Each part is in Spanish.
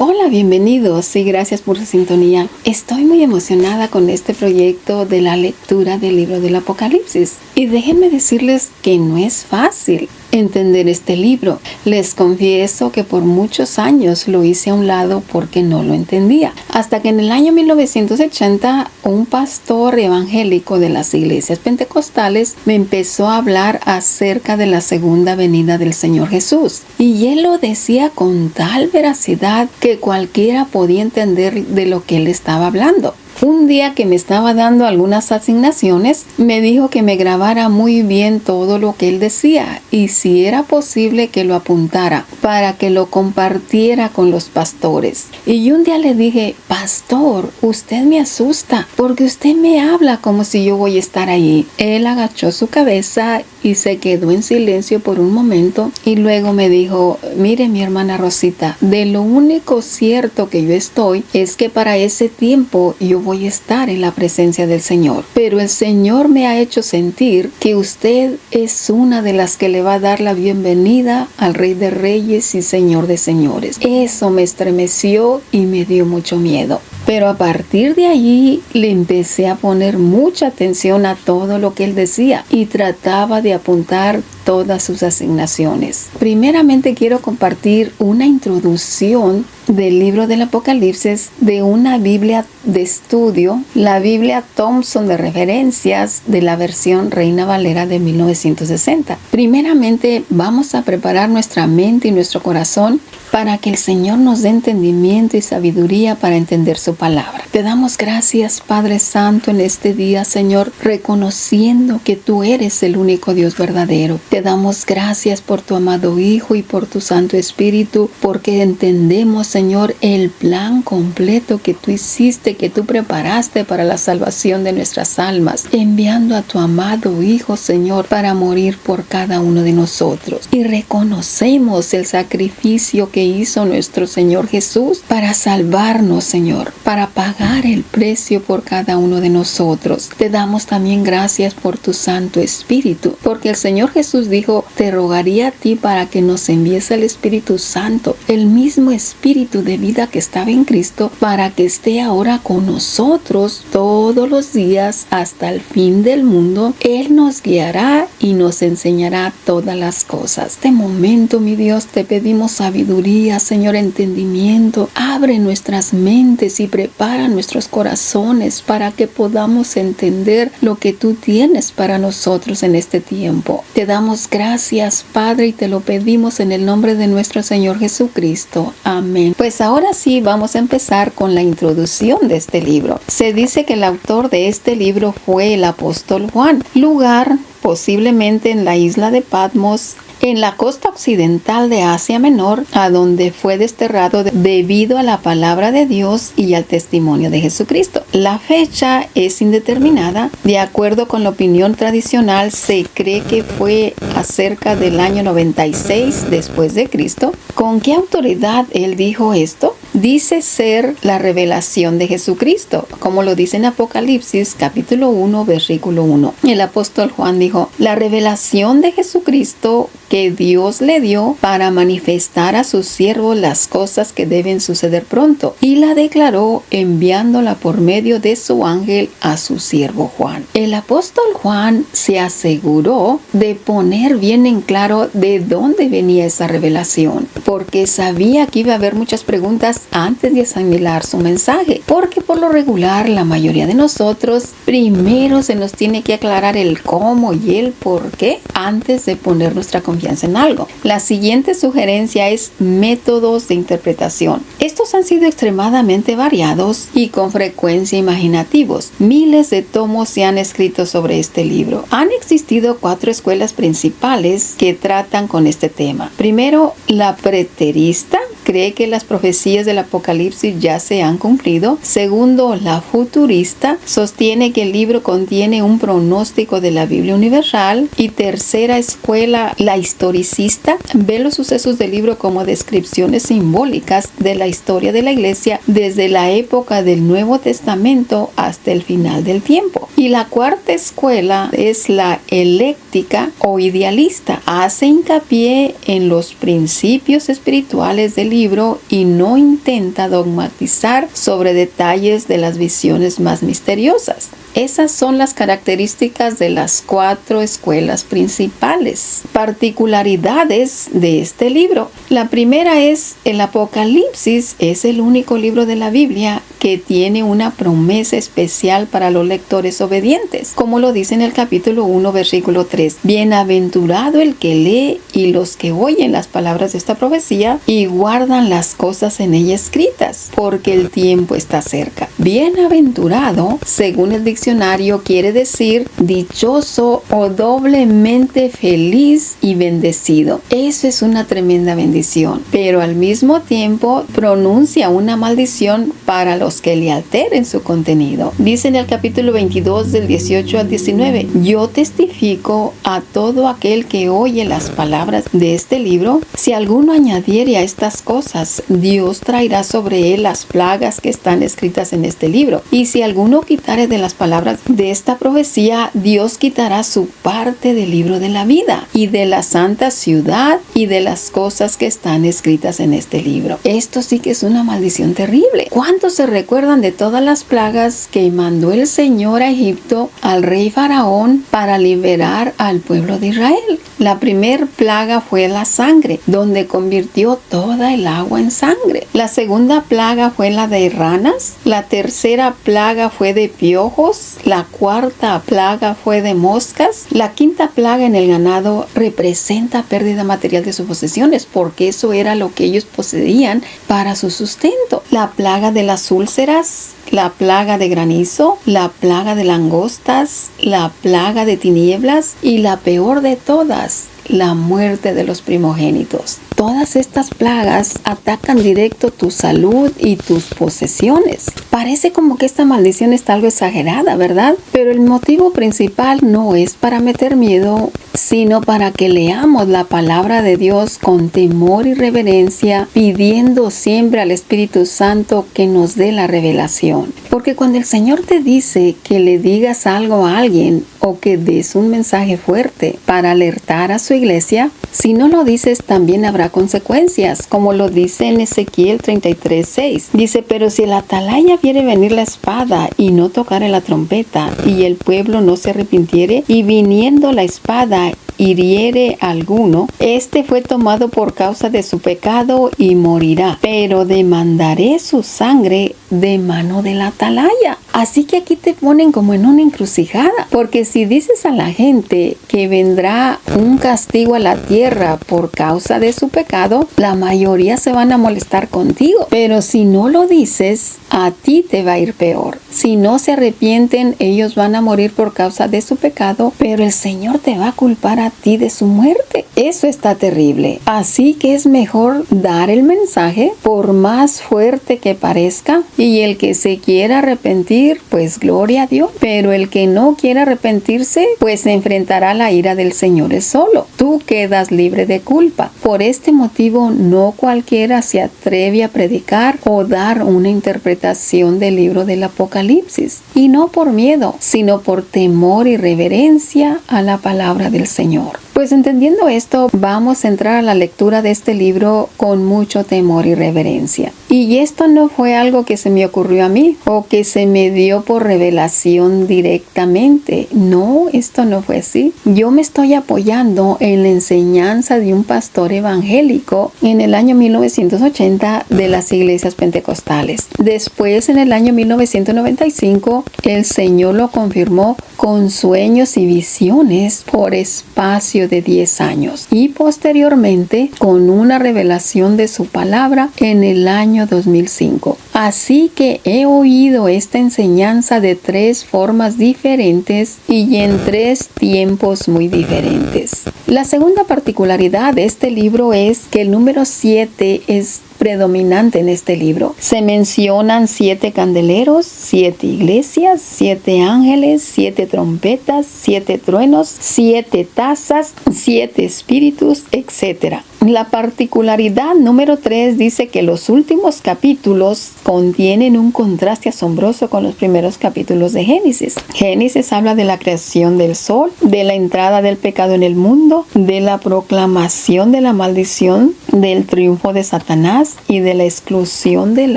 Hola, bienvenidos y gracias por su sintonía. Estoy muy emocionada con este proyecto de la lectura del libro del Apocalipsis. Y déjenme decirles que no es fácil entender este libro. Les confieso que por muchos años lo hice a un lado porque no lo entendía. Hasta que en el año 1980 un pastor evangélico de las iglesias pentecostales me empezó a hablar acerca de la segunda venida del Señor Jesús. Y él lo decía con tal veracidad que cualquiera podía entender de lo que él estaba hablando. Un día que me estaba dando algunas asignaciones, me dijo que me grabara muy bien todo lo que él decía y si era posible que lo apuntara para que lo compartiera con los pastores. Y un día le dije, pastor, usted me asusta porque usted me habla como si yo voy a estar allí. Él agachó su cabeza y se quedó en silencio por un momento y luego me dijo, mire mi hermana Rosita, de lo único cierto que yo estoy es que para ese tiempo yo voy a estar en la presencia del Señor. Pero el Señor me ha hecho sentir que usted es una de las que le va a dar la bienvenida al Rey de Reyes y Señor de Señores. Eso me estremeció y me dio mucho miedo. Pero a partir de allí le empecé a poner mucha atención a todo lo que él decía y trataba de apuntar todas sus asignaciones. Primeramente quiero compartir una introducción del libro del Apocalipsis de una Biblia de estudio, la Biblia Thompson de referencias de la versión Reina Valera de 1960. Primeramente vamos a preparar nuestra mente y nuestro corazón para que el Señor nos dé entendimiento y sabiduría para entender su palabra. Te damos gracias, Padre Santo, en este día, Señor, reconociendo que tú eres el único Dios verdadero. Te damos gracias por tu amado Hijo y por tu Santo Espíritu, porque entendemos, Señor, el plan completo que tú hiciste, que tú preparaste para la salvación de nuestras almas, enviando a tu amado Hijo, Señor, para morir por cada uno de nosotros. Y reconocemos el sacrificio que hizo nuestro Señor Jesús para salvarnos, Señor, para pagar el precio por cada uno de nosotros. Te damos también gracias por tu Santo Espíritu, porque el Señor Jesús dijo, te rogaría a ti para que nos envíes el Espíritu Santo, el mismo Espíritu de vida que estaba en Cristo, para que esté ahora con nosotros todos los días hasta el fin del mundo. Él nos guiará y nos enseñará todas las cosas. De momento, mi Dios, te pedimos sabiduría, Señor, entendimiento. Abre nuestras mentes y prepara nuestros corazones para que podamos entender lo que tú tienes para nosotros en este tiempo. Te damos gracias, Padre, y te lo pedimos en el nombre de nuestro Señor Jesucristo. Amén. Pues ahora sí vamos a empezar con la introducción de este libro. Se dice que el autor de este libro fue el apóstol Juan, lugar posiblemente en la isla de Patmos, en la costa occidental de Asia Menor, a donde fue desterrado debido a la palabra de Dios y al testimonio de Jesucristo. La fecha es indeterminada. De acuerdo con la opinión tradicional, se cree que fue acerca del año 96 después de Cristo. ¿Con qué autoridad él dijo esto? Dice ser la revelación de Jesucristo, como lo dice en Apocalipsis capítulo 1, versículo 1. El apóstol Juan dijo, la revelación de Jesucristo que Dios le dio para manifestar a sus siervos las cosas que deben suceder pronto, y la declaró enviándola por medio de su ángel a su siervo Juan. El apóstol Juan se aseguró de poner bien en claro de dónde venía esa revelación, porque sabía que iba a haber muchas preguntas antes de asimilar su mensaje, porque por lo regular la mayoría de nosotros primero se nos tiene que aclarar el cómo y el por qué antes de poner nuestra confianza en algo. La siguiente sugerencia es métodos de interpretación. Estos han sido extremadamente variados y con frecuencia imaginativos. Miles de tomos se han escrito sobre este libro. Han existido 4 escuelas principales que tratan con este tema. Primero, la preterista, cree que las profecías del Apocalipsis ya se han cumplido. Segundo, la futurista sostiene que el libro contiene un pronóstico de la Biblia universal. Y tercera escuela, la historicista, ve los sucesos del libro como descripciones simbólicas de la historia de la iglesia desde la época del Nuevo Testamento hasta el final del tiempo. Y la cuarta escuela es la eléctica o idealista. Hace hincapié en los principios espirituales del libro libro y no intenta dogmatizar sobre detalles de las visiones más misteriosas. Esas son las características de las 4 escuelas principales. Particularidades de este libro. La primera es el Apocalipsis es el único libro de la Biblia que tiene una promesa especial para los lectores obedientes, como lo dice en el capítulo 1, versículo 3. Bienaventurado el que lee y los que oyen las palabras de esta profecía y guardan las cosas en ella escritas, porque el tiempo está cerca. Bienaventurado, según el diccionario, quiere decir dichoso o doblemente feliz y bendecido. Eso es una tremenda bendición, pero al mismo tiempo pronuncia una maldición para los que le alteren su contenido. Dice en el capítulo 22 del 18 al 19, yo testifico a todo aquel que oye las palabras de este libro, si alguno añadiere a estas cosas, Dios traerá sobre él las plagas que están escritas en este libro. Y si alguno quitare de las palabras de esta profecía, Dios quitará su parte del libro de la vida y de la santa ciudad y de las cosas que están escritas en este libro. Esto sí que es una maldición terrible. ¿Cuántos se recuerdan de todas las plagas que mandó el Señor a Egipto al rey Faraón para liberar al pueblo de Israel? La primer plaga fue la sangre, donde convirtió toda el agua en sangre. La segunda plaga fue la de ranas. La tercera plaga fue de piojos. La cuarta plaga fue de moscas. La quinta plaga en el ganado representa pérdida material de sus posesiones, porque eso era lo que ellos poseían para su sustento. La plaga de las úlceras, la plaga de granizo, la plaga de langostas, la plaga de tinieblas y la peor de todas, la muerte de los primogénitos. Todas estas plagas atacan directo tu salud y tus posesiones. Parece como que esta maldición está algo exagerada, ¿verdad? Pero el motivo principal no es para meter miedo, sino para que leamos la palabra de Dios con temor y reverencia, pidiendo siempre al Espíritu Santo que nos dé la revelación. Porque cuando el Señor te dice que le digas algo a alguien o que des un mensaje fuerte para alertar a su iglesia, si no lo dices también habrá consecuencias, como lo dice en Ezequiel 33:6. Dice, pero si el atalaya viere venir la espada y no tocare la trompeta, y el pueblo no se arrepintiere, y viniendo la espada hiriere a alguno, este fue tomado por causa de su pecado y morirá, pero demandaré su sangre de mano del atalaya. Así que aquí te ponen como en una encrucijada, porque si dices a la gente que vendrá un castigo a la tierra por causa de su pecado, la mayoría se van a molestar contigo, pero si no lo dices, a ti te va a ir peor. Si no se arrepienten, ellos van a morir por causa de su pecado, pero el Señor te va a culpar a ti de su muerte. Eso está terrible. Así que es mejor dar el mensaje, por más fuerte que parezca, y el que se quiera arrepentir, pues gloria a Dios. Pero el que no quiera arrepentirse, pues se enfrentará a la ira del Señor es solo. Tú quedas libre de culpa. Por este motivo, no cualquiera se atreve a predicar o dar una interpretación del libro del Apocalipsis. Y no por miedo, sino por temor y reverencia a la palabra del Señor. Pues entendiendo esto, vamos a entrar a la lectura de este libro con mucho temor y reverencia. Y esto no fue algo que se me ocurrió a mí o que se me dio por revelación directamente. No, esto no fue así. Yo me estoy apoyando en la enseñanza de un pastor evangélico en el año 1980 de las iglesias pentecostales. Después, en el año 1995, el Señor lo confirmó con sueños y visiones por espacio de 10 años y posteriormente con una revelación de su palabra en el año 2005. Así que he oído esta enseñanza de 3 formas diferentes y en 3 tiempos muy diferentes. La segunda particularidad de este libro es que el número 7 es predominante en este libro. Se mencionan 7 candeleros, 7 iglesias, 7 ángeles, 7 trompetas, 7 truenos, 7 tazas, 7 espíritus, etc. La particularidad número 3 dice que los últimos capítulos contienen un contraste asombroso con los primeros capítulos de Génesis. Génesis habla de la creación del sol, de la entrada del pecado en el mundo, de la proclamación de la maldición, del triunfo de Satanás y de la exclusión del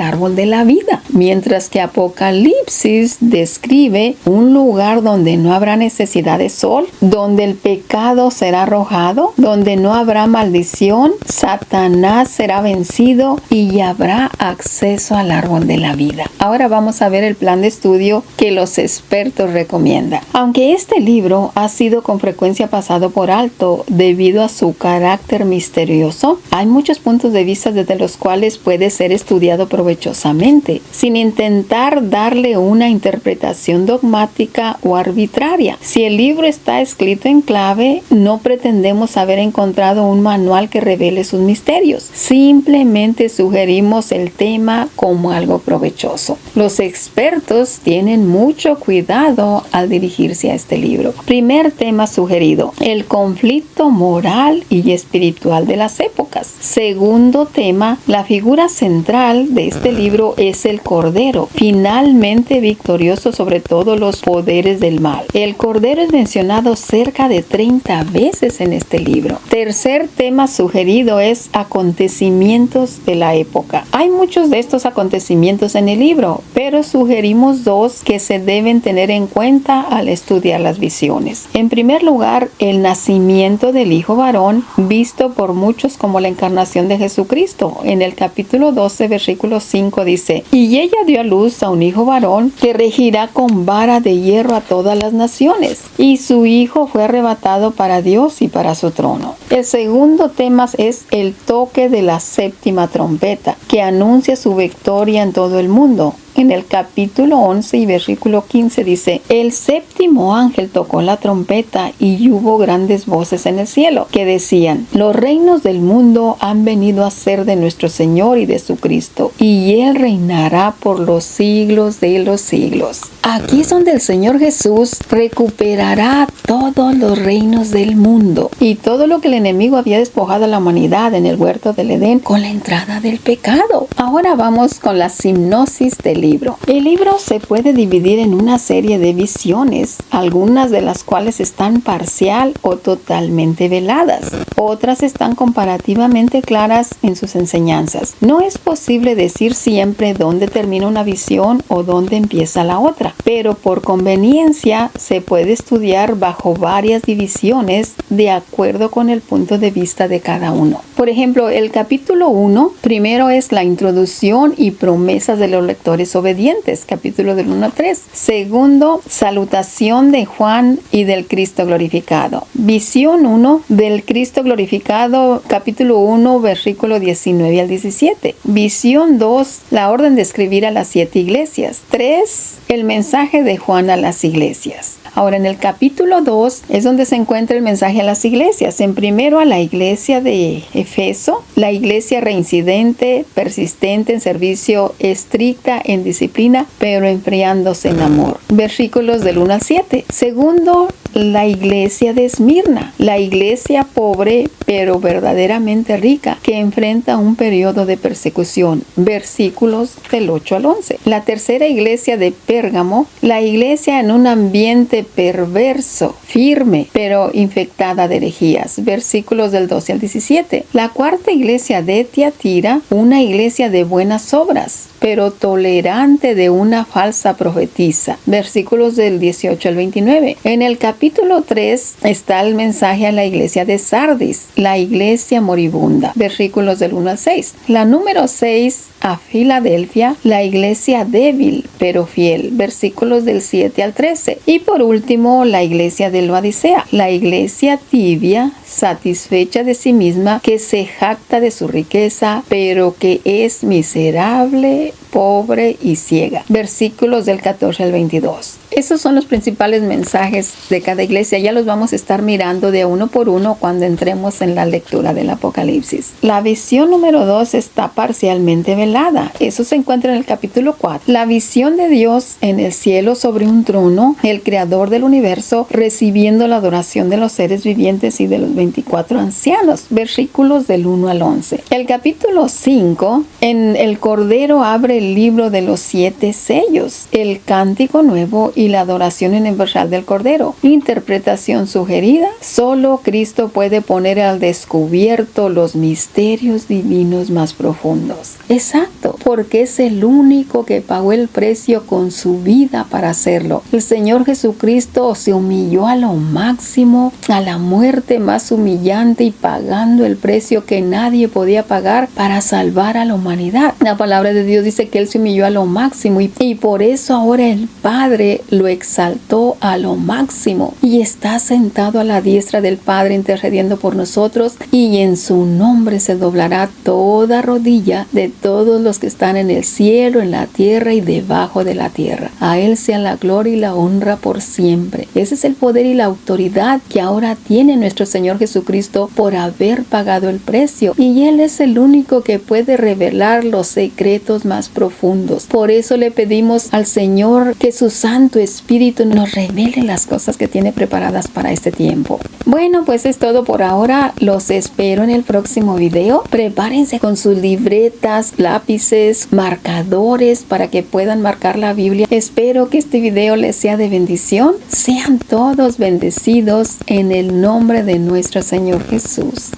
árbol de la vida. Mientras que Apocalipsis describe un lugar donde no habrá necesidad de sol, donde el pecado será arrojado, donde no habrá maldición, Satanás será vencido y habrá acceso al árbol de la vida. Ahora vamos a ver el plan de estudio que los expertos recomiendan. Aunque este libro ha sido con frecuencia pasado por alto debido a su carácter misterioso, hay muchos puntos de vista desde los cuales puede ser estudiado provechosamente, sin intentar darle una interpretación dogmática o arbitraria. Si el libro está escrito en clave, no pretendemos haber encontrado un manual que revele sus misterios. Simplemente sugerimos el tema como algo provechoso. Los expertos tienen mucho cuidado al dirigirse a este libro. Primer tema sugerido: el conflicto moral y espiritual de las épocas. Segundo tema: la figura central de este libro es el Cordero, finalmente victorioso sobre todos los poderes del mal. El Cordero es mencionado cerca de 30 veces en este libro. Tercer tema sugerido es acontecimientos de la época. Hay muchos de estos acontecimientos en el libro, pero sugerimos dos que se deben tener en cuenta al estudiar las visiones. En primer lugar, el nacimiento del Hijo varón, visto por muchos como la encarnación de Jesucristo. En el capítulo 12, versículo 5 dice: y ella dio a luz a un hijo varón que regirá con vara de hierro a todas las naciones, y su hijo fue arrebatado para Dios y para su trono. El segundo tema es el toque de la séptima trompeta, que anuncia su victoria en todo el mundo. En el capítulo 11 y versículo 15 dice: el séptimo ángel tocó la trompeta y hubo grandes voces en el cielo que decían: los reinos del mundo han venido a ser de nuestro Señor y de su Cristo, y Él reinará por los siglos de los siglos. Aquí es donde el Señor Jesús recuperará todos los reinos del mundo y todo lo que el enemigo había despojado a la humanidad en el huerto del Edén con la entrada del pecado. Ahora vamos con la hipnosis del libro. El libro se puede dividir en una serie de visiones, algunas de las cuales están parcial o totalmente veladas. Otras están comparativamente claras en sus enseñanzas. No es posible decir siempre dónde termina una visión o dónde empieza la otra, pero por conveniencia se puede estudiar bajo varias divisiones de acuerdo con el punto de vista de cada uno. Por ejemplo, el capítulo 1 primero es la introducción y promesas de los lectores obedientes, capítulo del 1 al 3. Segundo, salutación de Juan y del Cristo glorificado. Visión 1 del Cristo glorificado, capítulo 1, versículo 19 al 17. Visión 2, la orden de escribir a las 7 iglesias. 3, el mensaje de Juan a las iglesias. Ahora, en el capítulo 2 es donde se encuentra el mensaje a las iglesias. En primero a la iglesia de Efeso, la iglesia reincidente, persistente en servicio, estricta en disciplina, pero enfriándose en amor. Versículos del 1 al 7. Segundo, la iglesia de Esmirna, la iglesia pobre pero verdaderamente rica, que enfrenta un periodo de persecución. Versículos del 8 al 11. La tercera iglesia de Pérgamo, la iglesia en un ambiente perverso, firme, pero infectada de herejías. Versículos del 12 al 17. La cuarta iglesia de Tiatira, una iglesia de buenas obras, pero tolerante de una falsa profetisa. Versículos del 18 al 29. En el capítulo 3 está el mensaje a la iglesia de Sardis, la iglesia moribunda. Versículos del 1 al 6. La número 6 a Filadelfia, la iglesia débil pero fiel. Versículos del 7 al 13. Y por último, la iglesia de Laodicea, la iglesia tibia, satisfecha de sí misma, que se jacta de su riqueza, pero que es miserable, pobre y ciega. Versículos del 14 al 22. Esos son los principales mensajes de cada iglesia. Ya los vamos a estar mirando de uno por uno cuando entremos en la lectura del Apocalipsis. La visión número 2 está parcialmente velada. Eso se encuentra en el capítulo 4. La visión de Dios en el cielo sobre un trono, el creador del universo, recibiendo la adoración de los seres vivientes y de los 24 ancianos. Versículos del 1 al 11. El capítulo 5, en el Cordero abre el libro de los 7 sellos, el cántico nuevo y la adoración universal del Cordero. Interpretación sugerida: solo Cristo puede poner al descubierto los misterios divinos más profundos. Exacto, porque es el único que pagó el precio con su vida para hacerlo. El Señor Jesucristo se humilló a lo máximo, a la muerte más humillante, y pagando el precio que nadie podía pagar para salvar a la humanidad. La palabra de Dios dice que Él se humilló a lo máximo y por eso ahora el Padre lo exaltó a lo máximo y está sentado a la diestra del Padre intercediendo por nosotros, y en su nombre se doblará toda rodilla de todos los que están en el cielo, en la tierra y debajo de la tierra. A Él sea la gloria y la honra por siempre. Ese es el poder y la autoridad que ahora tiene nuestro Señor Jesucristo por haber pagado el precio, y Él es el único que puede revelar los secretos más profundos. Por eso le pedimos al Señor que su Santo Espíritu nos revele las cosas que tiene preparadas para este tiempo. Bueno, pues es todo por ahora. Los espero en el próximo video. Prepárense con sus libretas, lápices, marcadores para que puedan marcar la Biblia. Espero que este video les sea de bendición. Sean todos bendecidos en el nombre de nuestro Señor Jesús.